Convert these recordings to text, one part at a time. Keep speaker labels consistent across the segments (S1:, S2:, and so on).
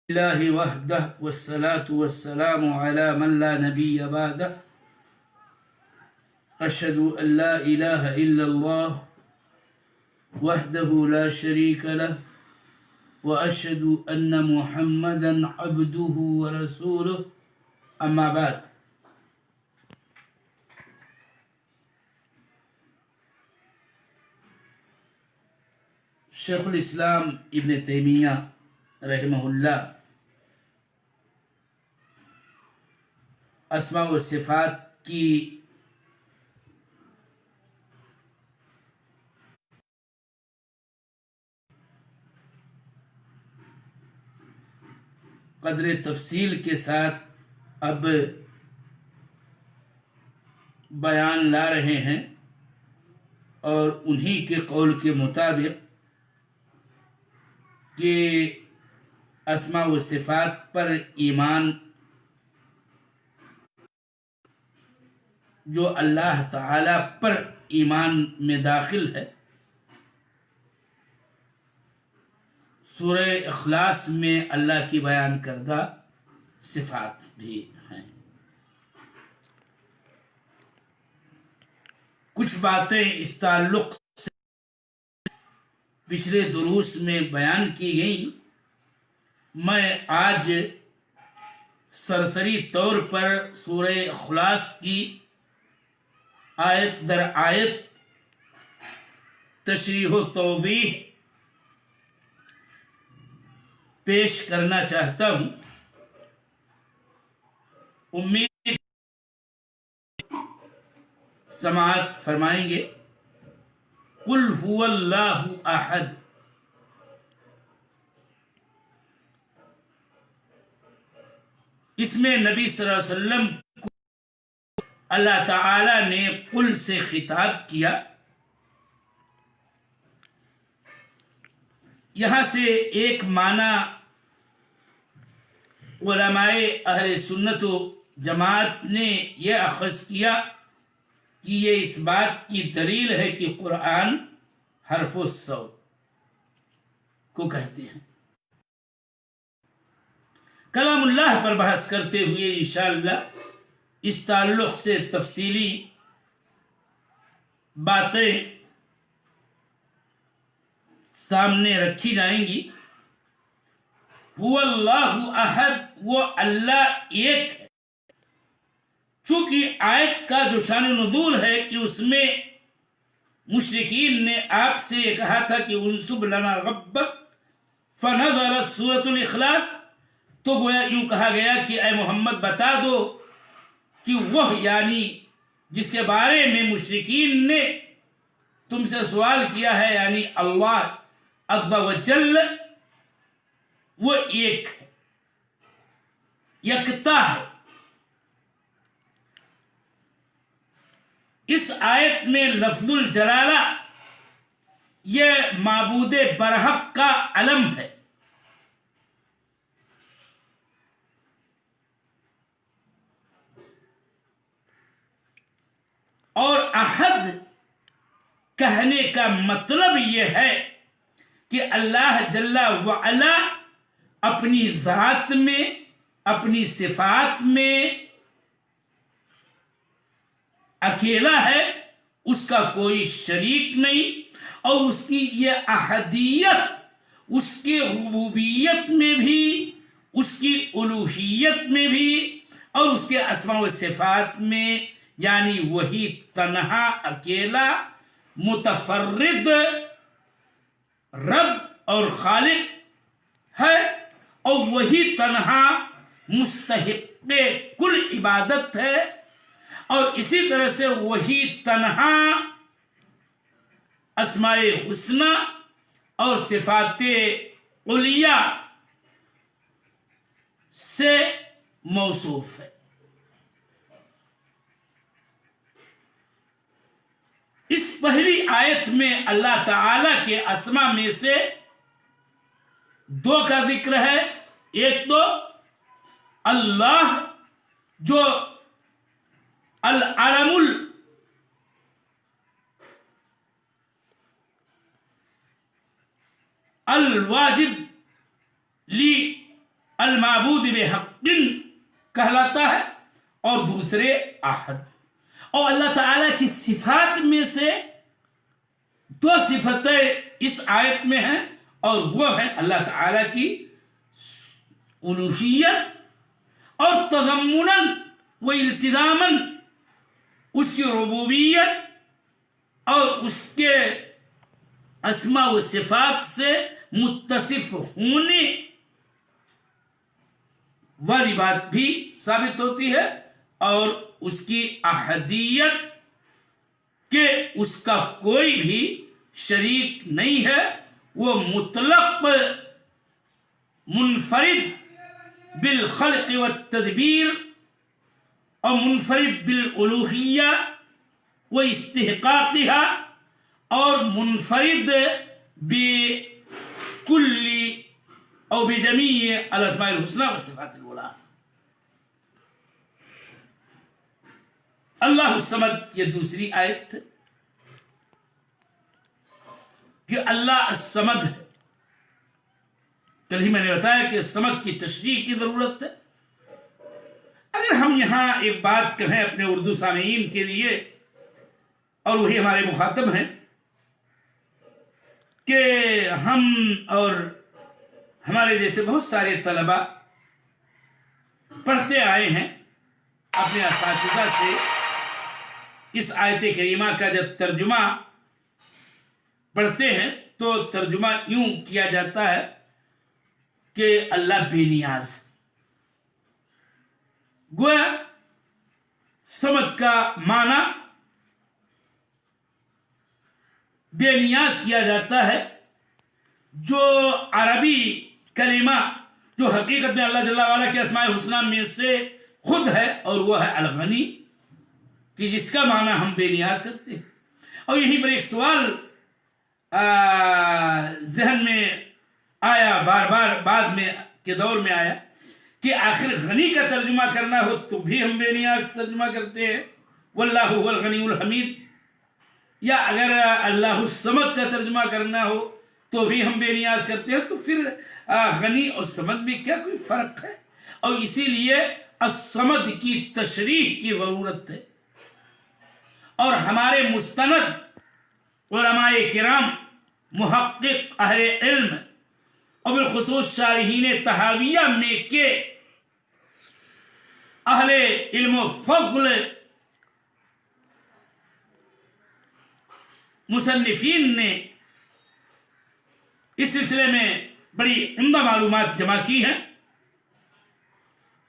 S1: الله وحده والصلاة والسلام على من لا نبي بعده أشهد أن لا إله إلا الله وحده لا شريك له وأشهد أن محمدا عبده ورسوله أما بعد شیخ الاسلام ابن تیمیہ رحمہ اللہ اسماء و صفات کی قدر تفصیل کے ساتھ اب بیان لا رہے ہیں، اور انہی کے قول کے مطابق کہ اسماء و صفات پر ایمان جو اللہ تعالی پر ایمان میں داخل ہے، سورہ اخلاص میں اللہ کی بیان کردہ صفات بھی ہیں۔ کچھ باتیں اس تعلق سے پچھلے دروس میں بیان کی گئیں، میں آج سرسری طور پر سورہ اخلاص کی آیت در آیت تشریح و توضیح پیش کرنا چاہتا ہوں۔ امید سماعت فرمائیں گے۔ قل هو اللہ احد، اس میں نبی صلی اللہ علیہ وسلم کو اللہ تعالی نے قل سے خطاب کیا۔ یہاں سے ایک معنی علماء اہل سنت و جماعت نے یہ اخذ کیا کہ یہ اس بات کی دلیل ہے کہ قرآن حرف الصوت کو کہتے ہیں۔ کلام اللہ پر بحث کرتے ہوئے انشاءاللہ اس تعلق سے تفصیلی باتیں سامنے رکھی جائیں گی۔ هو اللہ احد، وہ اللہ ایک ہے۔ چونکہ آیت کا جو شان نزول ہے کہ اس میں مشرکین نے آپ سے یہ کہا تھا کہ انصب لنا ربک فنزلت سورۃ الاخلاص، تو گویا یوں کہا گیا کہ اے محمد بتا دو کہ وہ یعنی جس کے بارے میں مشرکین نے تم سے سوال کیا ہے، یعنی اللہ عز و جل، وہ ایک ہے، یکتا ہے۔ اس آیت میں لفظ الجلالہ یہ معبود برحق کا علم ہے، اور احد کہنے کا مطلب یہ ہے کہ اللہ جل وعلا اپنی ذات میں، اپنی صفات میں اکیلا ہے، اس کا کوئی شریک نہیں، اور اس کی یہ احدیت اس کی ربوبیت میں بھی، اس کی الوہیت میں بھی، اور اس کے اسماء و صفات میں، یعنی وہی تنہا اکیلا متفرد رب اور خالق ہے، اور وہی تنہا مستحق کل عبادت ہے، اور اسی طرح سے وہی تنہا اسماء حسنی اور صفات علیہ سے موصوف ہے۔ اس پہلی آیت میں اللہ تعالی کے اسماء میں سے دو کا ذکر ہے۔ ایک تو اللہ جو العلم الواجب لی المعبود بحق کہلاتا ہے اور دوسرے احد. اور اللہ تعالیٰ کی صفات میں سے دو صفتیں اس آیت میں ہیں اور وہ ہے اللہ تعالیٰ کی الوہیت اور تضمناً و التزاماً اس کی ربوبیت اور اس کے اسماء و صفات سے متصف ہونے والی بات بھی ثابت ہوتی ہے اور اس کی احدیت کہ اس کا کوئی بھی شریک نہیں ہے. وہ مطلق منفرد بالخلق والتدبیر اور منفرد بالالوہیہ و استحقاقها اور منفرد بكل او بجميع الاسماء الحسنى والصفات العلی. اللہ الصمد یہ دوسری آیت ہے کہ اللہ الصمد ہے. کل ہی میں نے بتایا کہ صمد کی تشریح کی ضرورت ہے. اگر ہم یہاں ایک بات کہیں اپنے اردو سامعین کے لیے اور وہی ہمارے مخاطب ہیں کہ ہم اور ہمارے جیسے بہت سارے طلباء پڑھتے آئے ہیں اپنے اساتذہ سے اس آیت کریمہ کا جب ترجمہ پڑھتے ہیں تو ترجمہ یوں کیا جاتا ہے کہ اللہ بے نیاز. گویا صمد کا معنی بے نیاز کیا جاتا ہے. جو عربی کلمہ جو حقیقت میں اللہ جل وعلا کے اسماء الحسنہ میں سے خود ہے اور وہ ہے الغنی کہ جس کا معنی ہم بے نیاز کرتے ہیں. اور یہیں پر ایک سوال ذہن میں آیا بار بار بعد میں کے دور میں آیا کہ آخر غنی کا ترجمہ کرنا ہو تو بھی ہم بے نیاز ترجمہ کرتے ہیں واللہ هو الغنی الحمید, یا اگر اللہ الصمد کا ترجمہ کرنا ہو تو بھی ہم بے نیاز کرتے ہیں. تو پھر غنی اور صمد میں کیا کوئی فرق ہے؟ اور اسی لیے الصمد کی تشریح کی ضرورت ہے. اور ہمارے مستند علماء کرام محقق اہل علم اور بالخصوص شارحین تحاویہ میں کے اہل علم و فضل مصنفین نے اس سلسلے میں بڑی عمدہ معلومات جمع کی ہیں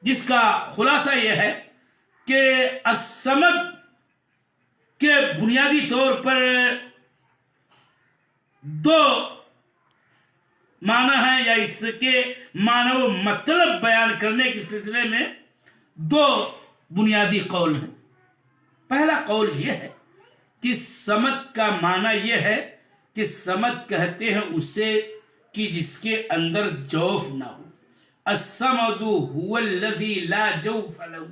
S1: جس کا خلاصہ یہ ہے کہ الصمد کے بنیادی طور پر دو معنی ہیں یا اس کے معنی و مطلب بیان کرنے کے سلسلے میں دو بنیادی قول ہیں. پہلا قول یہ ہے کہ صمد کا معنی یہ ہے کہ صمد کہتے ہیں اسے کہ جس کے اندر جوف نہ ہو. الصمد هو الذي لا جوف له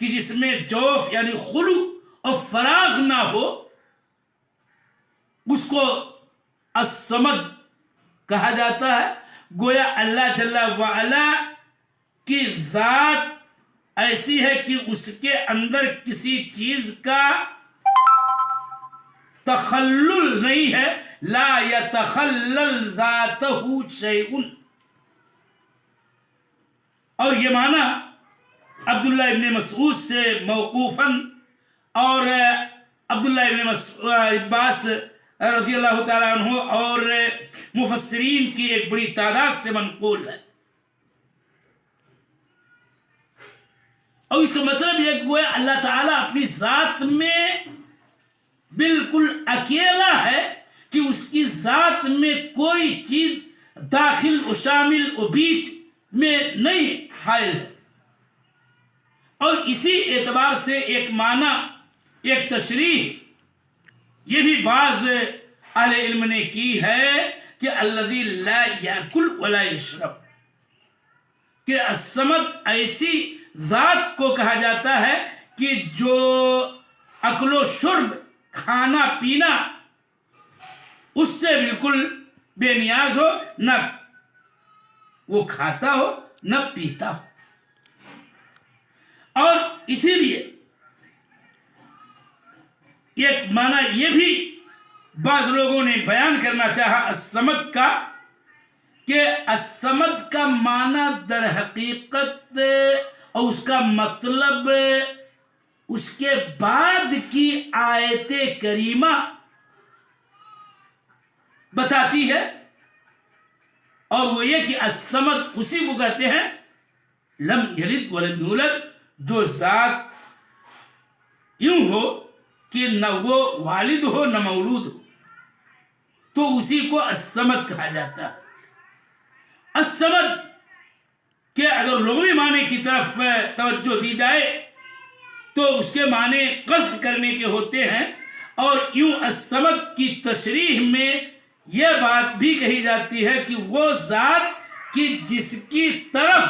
S1: کہ جس میں جوف یعنی خلو اور فراغ نہ ہو اس کو الصمد کہا جاتا ہے. گویا اللہ جل وعلا کی ذات ایسی ہے کہ اس کے اندر کسی چیز کا تخلل نہیں ہے. لا يتخلل ذاتہ شیء. اور یہ معنی عبداللہ ابن مسعود سے موقوفاً اور عبداللہ ابن عباس رضی اللہ تعالیٰ عنہ اور مفسرین کی ایک بڑی تعداد سے منقول ہے. اور اس کا مطلب یہ کہ اللہ تعالیٰ اپنی ذات میں بالکل اکیلا ہے کہ اس کی ذات میں کوئی چیز داخل و شامل و بیچ میں نہیں حائل ہے. اور اسی اعتبار سے ایک معنی ایک تشریح یہ بھی بعض اہل علم نے کی ہے کہ الذی لا یاکل ولا یشرب کہ الصمد ایسی ذات کو کہا جاتا ہے کہ جو اکل و شرب کھانا پینا اس سے بالکل بے نیاز ہو, نہ وہ کھاتا ہو نہ پیتا ہوں۔ اور اسی لیے ایک معنی یہ بھی بعض لوگوں نے بیان کرنا چاہا الصمد کا، کہ الصمد کا معنی در حقیقت اور اس کا مطلب اس کے بعد کی آیت کریمہ بتاتی ہے، اور وہ یہ کہ الصمد اسی کو کہتے ہیں لم یلد ولم یولد، جو ذات یوں ہو کہ نہ وہ والد ہو نہ مولود ہو، تو اسی کو الصمد کہا جاتا ہے۔ الصمد کے اگر لغوی معنی کی طرف توجہ دی جائے تو اس کے معنی قصد کرنے کے ہوتے ہیں، اور یوں الصمد کی تشریح میں یہ بات بھی کہی جاتی ہے کہ وہ ذات کی جس کی طرف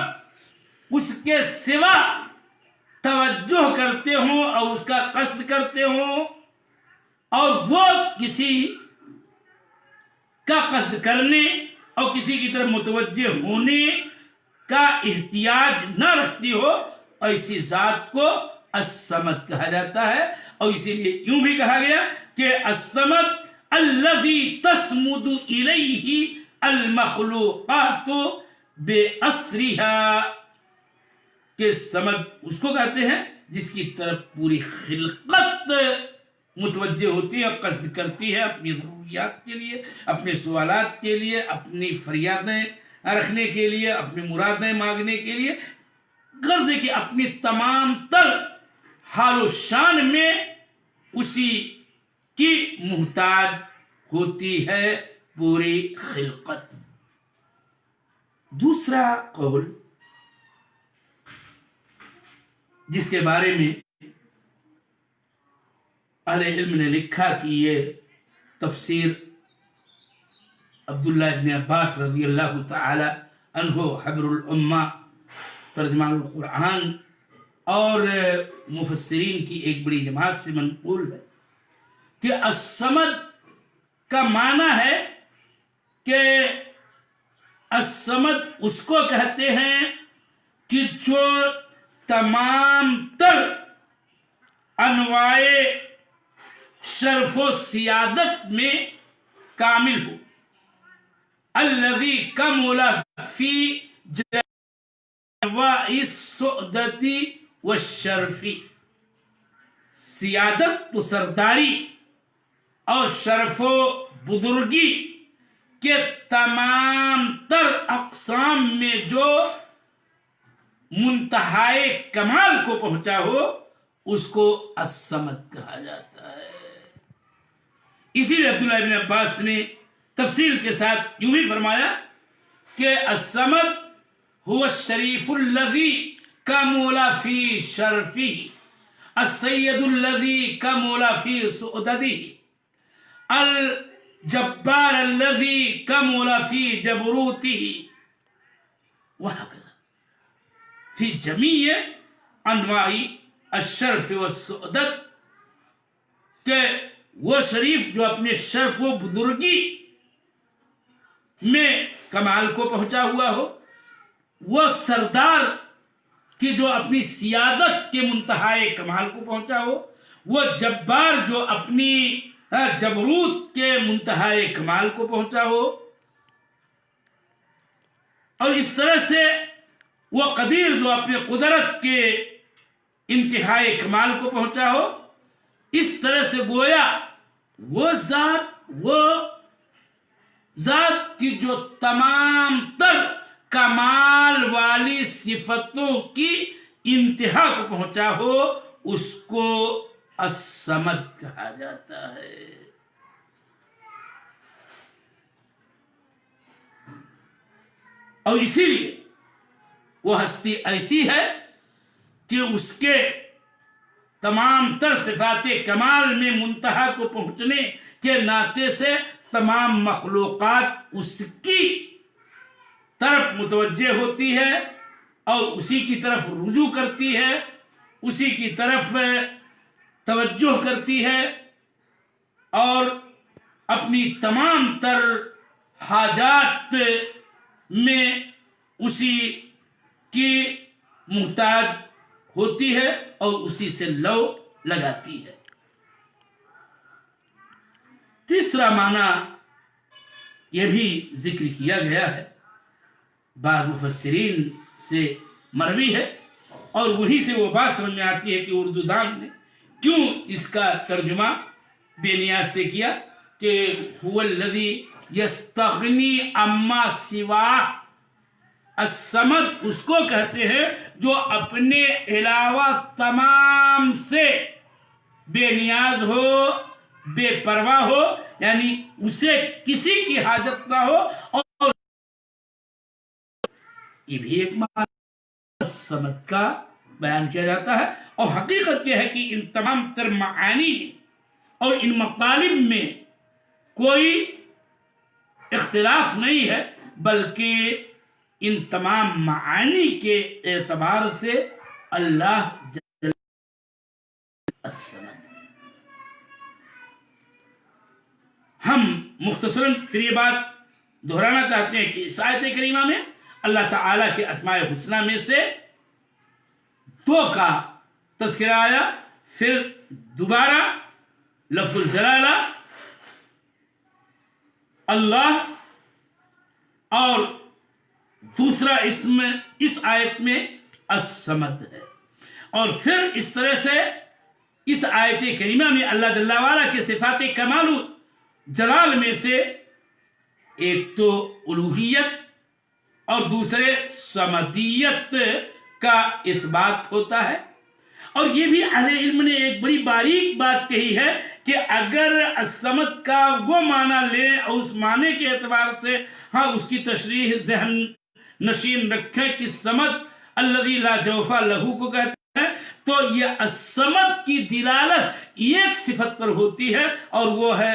S1: اس کے سوا توجہ کرتے ہوں اور اس کا قصد کرتے ہوں، اور وہ کسی کا قصد کرنے اور کسی کی طرف متوجہ ہونے کا احتیاج نہ رکھتی ہو، ایسی ذات کو الصمد کہا جاتا ہے۔ اور اسی لیے یوں بھی کہا گیا کہ الصمد الذی تصمد الیہ المخلوقات باسرها، کہ صمد اس کو کہتے ہیں جس کی طرف پوری خلقت متوجہ ہوتی ہے، قصد کرتی ہے اپنی ضروریات کے لیے، اپنے سوالات کے لیے، اپنی فریادیں رکھنے کے لیے، اپنی مرادیں مانگنے کے لیے، غرض ہے کہ اپنی تمام تر حال و شان میں اسی کی محتاج ہوتی ہے پوری خلقت۔ دوسرا قول جس کے بارے میں اہل علم نے لکھا کہ یہ تفسیر عبداللہ ابن عباس رضی اللہ تعالی عنہ حبر الامہ ترجمان القرآن اور مفسرین کی ایک بڑی جماعت سے منقول ہے کہ الصمد کا معنی ہے کہ الصمد اس کو کہتے ہیں کہ جو تمام تر انواع شرف و سیادت میں کامل ہو، الذی کمل فی انواع السعدت والشرف، سیادت و سرداری اور شرف و بزرگی کے تمام تر اقسام میں جو منتہائے کمال کو پہنچا ہو اس کو الصمد کہا جاتا ہے۔ اسی لیے عبداللہ ابن عباس نے تفصیل کے ساتھ یوں ہی فرمایا کہ الصمد هو الشریف الذی کمل فی شرفہ، السید الذی کمل فی سعدتہ، الجبار الذی کمل فی جبروتہ، وہکذا فی جمیع انواع الشرف والسعدت، کہ وہ شریف جو اپنے شرف و بزرگی میں کمال کو پہنچا ہوا ہو، وہ سردار کی جو اپنی سیادت کے منتہائے کمال کو پہنچا ہو، وہ جبار جو اپنی جبروت کے منتہائے کمال کو پہنچا ہو، اور اس طرح سے وہ قدیر جو اپنی قدرت کے انتہائی کمال کو پہنچا ہو، اس طرح سے گویا وہ ذات کی جو تمام تر کمال والی صفتوں کی انتہا کو پہنچا ہو اس کو الصمد کہا جاتا ہے۔ اور اسی لیے وہ ہستی ایسی ہے کہ اس کے تمام تر صفات کمال میں منتہا کو پہنچنے کے ناطے سے تمام مخلوقات اس کی طرف متوجہ ہوتی ہے اور اسی کی طرف رجوع کرتی ہے، اسی کی طرف توجہ کرتی ہے، اور اپنی تمام تر حاجات میں اسی کی محتاج ہوتی ہے اور اسی سے لو لگاتی ہے۔ تیسرا معنی یہ بھی ذکر کیا گیا ہے، بعض مفسرین سے مروی ہے اور وہی سے وہ بات سمجھ میں آتی ہے کہ اردو دان نے کیوں اس کا ترجمہ بے نیاز سے کیا کہ هو الذی یستغنی عما سواہ، الصمد اس کو کہتے ہیں جو اپنے علاوہ تمام سے بے نیاز ہو، بے پرواہ ہو، یعنی اسے کسی کی حاجت نہ ہو، اور یہ بھی ایک معنی الصمد کا بیان کیا جاتا ہے۔ اور حقیقت یہ ہے کہ ان تمام تر معانی اور ان مطالب میں کوئی اختلاف نہیں ہے، بلکہ ان تمام معانی کے اعتبار سے اللہ جل الصمد۔ ہم مختصراً پھر یہ بات دہرانا چاہتے ہیں کہ اس آیت کریمہ میں اللہ تعالیٰ کے اسماء الحسنہ میں سے 2 کا تذکرہ آیا، پھر دوبارہ لفظ الجلالہ اللہ، اور دوسرا اسم اس آیت میں الصمد ہے۔ اور پھر اس طرح سے اس آیت کریمہ میں اللہ جل وعلا کے صفات کمال و جلال میں سے ایک تو الوہیت اور دوسرے صمدیت کا اثبات ہوتا ہے۔ اور یہ بھی اہل علم نے ایک بڑی باریک بات کہی ہے کہ اگر الصمد کا وہ معنی لیں اور اس معنی کے اعتبار سے اس کی تشریح ذہن نشین رکھیں کہ صمد الذی لا جوف لہ کو کہتے ہیں، تو یہ الصمد کی دلالت ایک صفت پر ہوتی ہے اور وہ ہے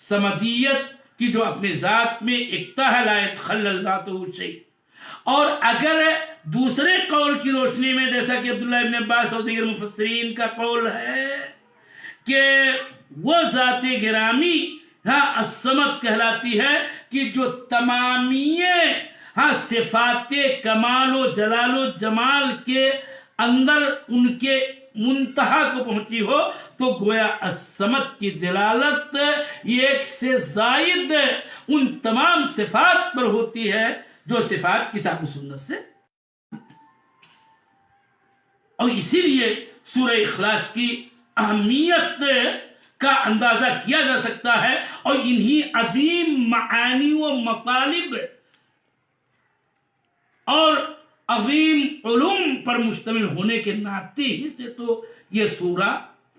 S1: صمدیت کی، جو اپنے ذات میں اکتا ہے، لا يتخلل ذاتہ شیء۔ اور اگر دوسرے قول کی روشنی میں جیسا کہ عبداللہ ابن عباس اور دیگر مفسرین کا قول ہے کہ وہ ذات گرامی الصمد کہلاتی ہے کہ جو تمامیہ صفات کمال و جلال و جمال کے اندر ان کے منتہا کو پہنچی ہو، تو گویا الصمد کی دلالت ایک سے زائد ان تمام صفات پر ہوتی ہے جو صفات کتاب و سنت سے، اور اسی لیے سورہ اخلاص کی اہمیت کا اندازہ کیا جا سکتا ہے، اور انہی عظیم معانی و مطالب اور عظیم علوم پر مشتمل ہونے کے ناطے سے تو یہ سورہ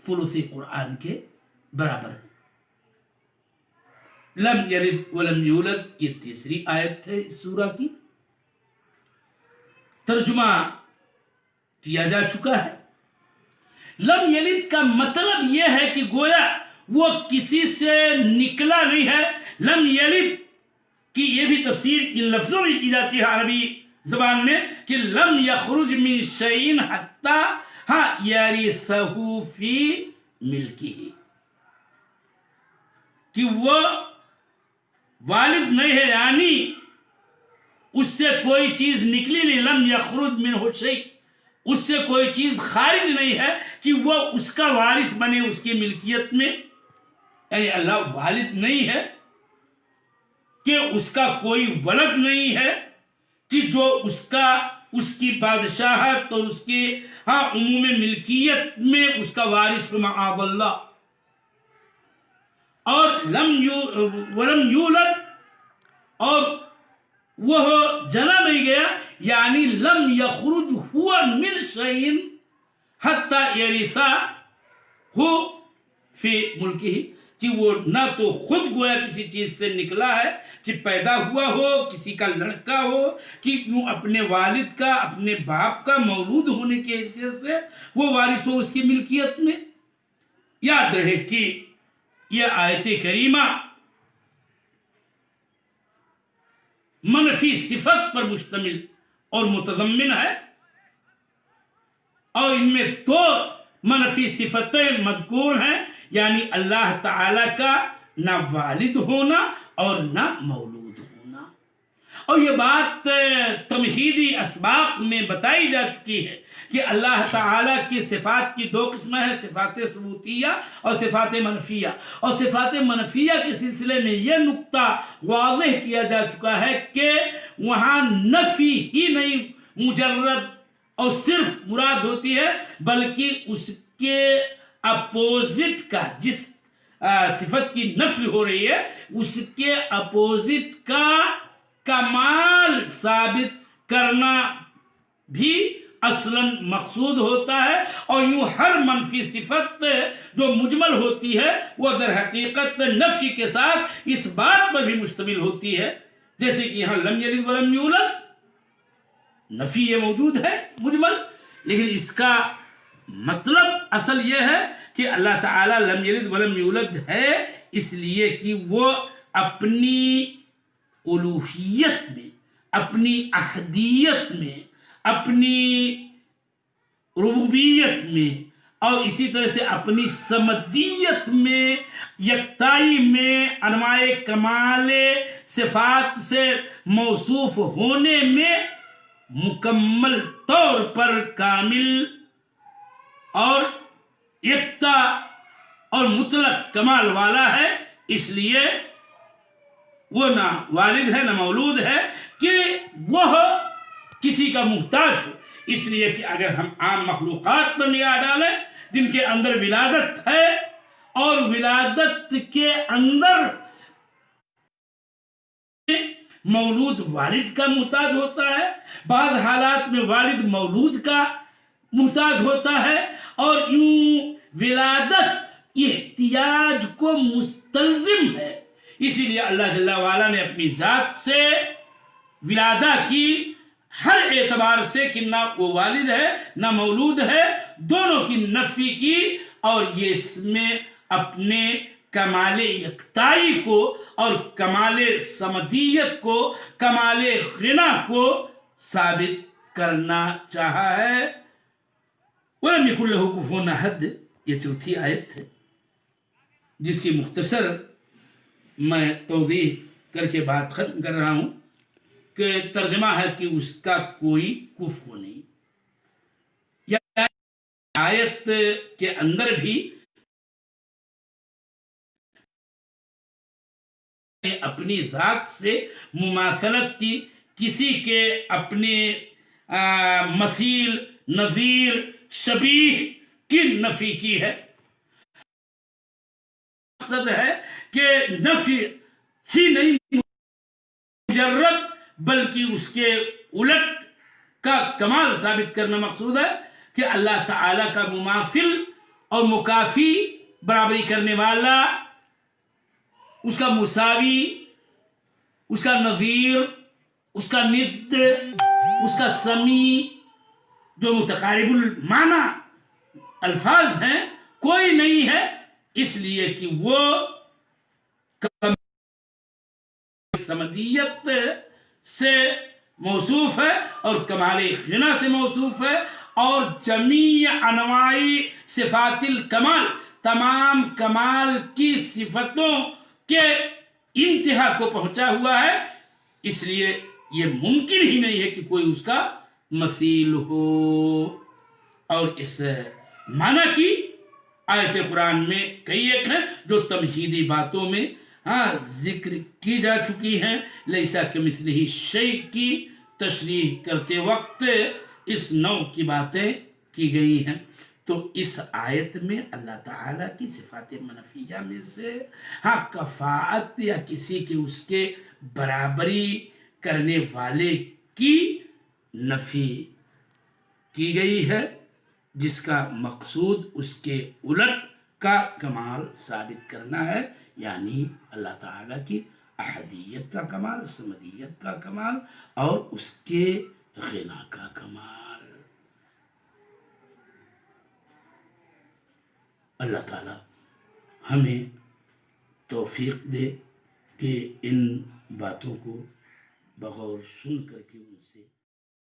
S1: ثلث قرآن کے برابر ہے۔ لم یلد ولم یولد یہ تیسری آیت ہے اس سورہ کی، ترجمہ کیا جا چکا ہے۔ لم یلد کا مطلب یہ ہے کہ گویا وہ کسی سے نکلا نہیں ہے۔ لم یلد کی یہ بھی تفسیر ان لفظوں میں کی جاتی ہے عربی زبان میں کہ لم یخرج من شیء حتی یرثہ فی ملکہ، کہ وہ والد نہیں ہے، یعنی اس سے کوئی چیز نکلی نہیں۔ لم یخرج منہ شیء، اس سے کوئی چیز خارج نہیں ہے کہ وہ اس کا وارث بنے اس کی ملکیت میں، یعنی اللہ والد نہیں ہے کہ اس کا کوئی ولد نہیں ہے کہ جو اس کی بادشاہت اور اس کی عموم ملکیت میں اس کا وارث معاذ اللہ۔ اور ولم یولد، اور وہ جنا نہیں گیا، یعنی لم یخرج ہوا من شیء حتی یرثہ فی ملکہ، کہ وہ نہ تو خود گویا کسی چیز سے نکلا ہے کہ پیدا ہوا ہو، کسی کا لڑکا ہو، کہ وہ اپنے والد کا، اپنے باپ کا مولود ہونے کی حیثیت سے وہ وارث ہو اس کی ملکیت میں۔ یاد رہے کہ یہ آیت کریمہ منفی صفت پر مشتمل اور متضمن ہے، اور ان میں 2 منفی صفتیں مذکور ہیں، یعنی اللہ تعالی کا نہ والد ہونا اور نہ مولود ہونا۔ اور یہ بات تمہیدی اسباق میں بتائی جا چکی ہے کہ اللہ تعالیٰ کی صفات کی دو قسمیں ہیں، صفات ثبوتیہ اور صفات منفیہ، اور صفات منفیہ کے سلسلے میں یہ نقطہ واضح کیا جا چکا ہے کہ وہاں نفی ہی نہیں مجرد اور صرف مراد ہوتی ہے، بلکہ اس کے اپوزٹ کا، جس صفت کی نفی ہو رہی ہے اس کے اپوزٹ کا کمال ثابت کرنا بھی اصلاً مقصود ہوتا ہے۔ اور یوں ہر منفی صفت جو مجمل ہوتی ہے وہ در حقیقت نفی کے ساتھ اس بات پر بھی مشتمل ہوتی ہے، جیسے کہ یہاں لم یلد ولم یولد، نفی یہ موجود ہے مجمل، لیکن اس کا مطلب اصل یہ ہے کہ اللہ تعالیٰ لم یلد ولم یولد ہے اس لیے کہ وہ اپنی الوہیت میں، اپنی احدیت میں، اپنی ربوبیت میں اور اسی طرح سے اپنی سمدیت میں، یکتائی میں، انواع کمال صفات سے موصوف ہونے میں مکمل طور پر کامل اور یکتا اور مطلق کمال والا ہے، اس لیے وہ نہ والد ہے نہ مولود ہے کہ وہ کسی کا محتاج ہو۔ اس لیے کہ اگر ہم عام مخلوقات پر نگاہ ڈالیں جن کے اندر ولادت ہے اور ولادت کے اندر مولود والد کا محتاج ہوتا ہے، بعض حالات میں والد مولود کا محتاج ہوتا ہے، اور یوں ولادت احتیاج کو مستلزم ہے۔ اسی لیے اللہ جل وعلا نے اپنی ذات سے ولادہ کی ہر اعتبار سے کہ نہ وہ والد ہے نہ مولود ہے، دونوں کی نفی کی، اور یہ اس میں اپنے کمال یکتائی کو اور کمال سمدیت کو، کمال غنا کو ثابت کرنا چاہا ہے۔ وَلَمْ يَكُنْ لَهُ كُفُوًا أَحَدٌ، یہ چوتھی آیت ہے جس کی مختصر میں توضیح کر کے بات ختم کر رہا ہوں کہ ترجمہ ہے کہ اس کا کوئی کفو نہیں۔ یا آیت کے اندر بھی اپنی ذات سے مماثلت کی، کسی کے اپنے مثیل، نظیر، شبیہ کی نفی کی ہے۔ مقصد ہے کہ نفی ہی نہیں مجرد بلکہ اس کے الٹ کا کمال ثابت کرنا مقصود ہے کہ اللہ تعالیٰ کا مماثل اور مکافی، برابری کرنے والا، اس کا مساوی، اس کا نظیر، اس کا ند، اس کا سمیع، جو متقارب المعنی الفاظ ہیں، کوئی نہیں ہے، اس لیے کہ وہ سمدیت سے موصوف ہے اور کمال غنا سے موصوف ہے، اور جمیع انواع صفات الکمال، تمام کمال کی صفتوں کے انتہا کو پہنچا ہوا ہے، اس لیے یہ ممکن ہی نہیں ہے کہ کوئی اس کا مثیل ہو۔ اور اس معنی کی آیت قرآن میں کئی ایک ہیں جو تمہیدی باتوں میں ذکر کی جا چکی ہیں۔ لیسا کمثلہ شیء کی تشریح کرتے وقت اس نوع کی باتیں کی گئی ہیں۔ تو اس آیت میں اللہ تعالیٰ کی صفات منفیہ میں سے کفاءت یا کسی کے اس کے برابری کرنے والے کی نفی کی گئی ہے، جس کا مقصود اس کے الٹ کا کمال ثابت کرنا ہے، یعنی اللہ تعالیٰ کی احدیت کا کمال، سمدیت کا کمال اور اس کے غنا کا کمال۔ اللہ تعالیٰ ہمیں توفیق دے کہ ان باتوں کو بغور سن کر کے ان سے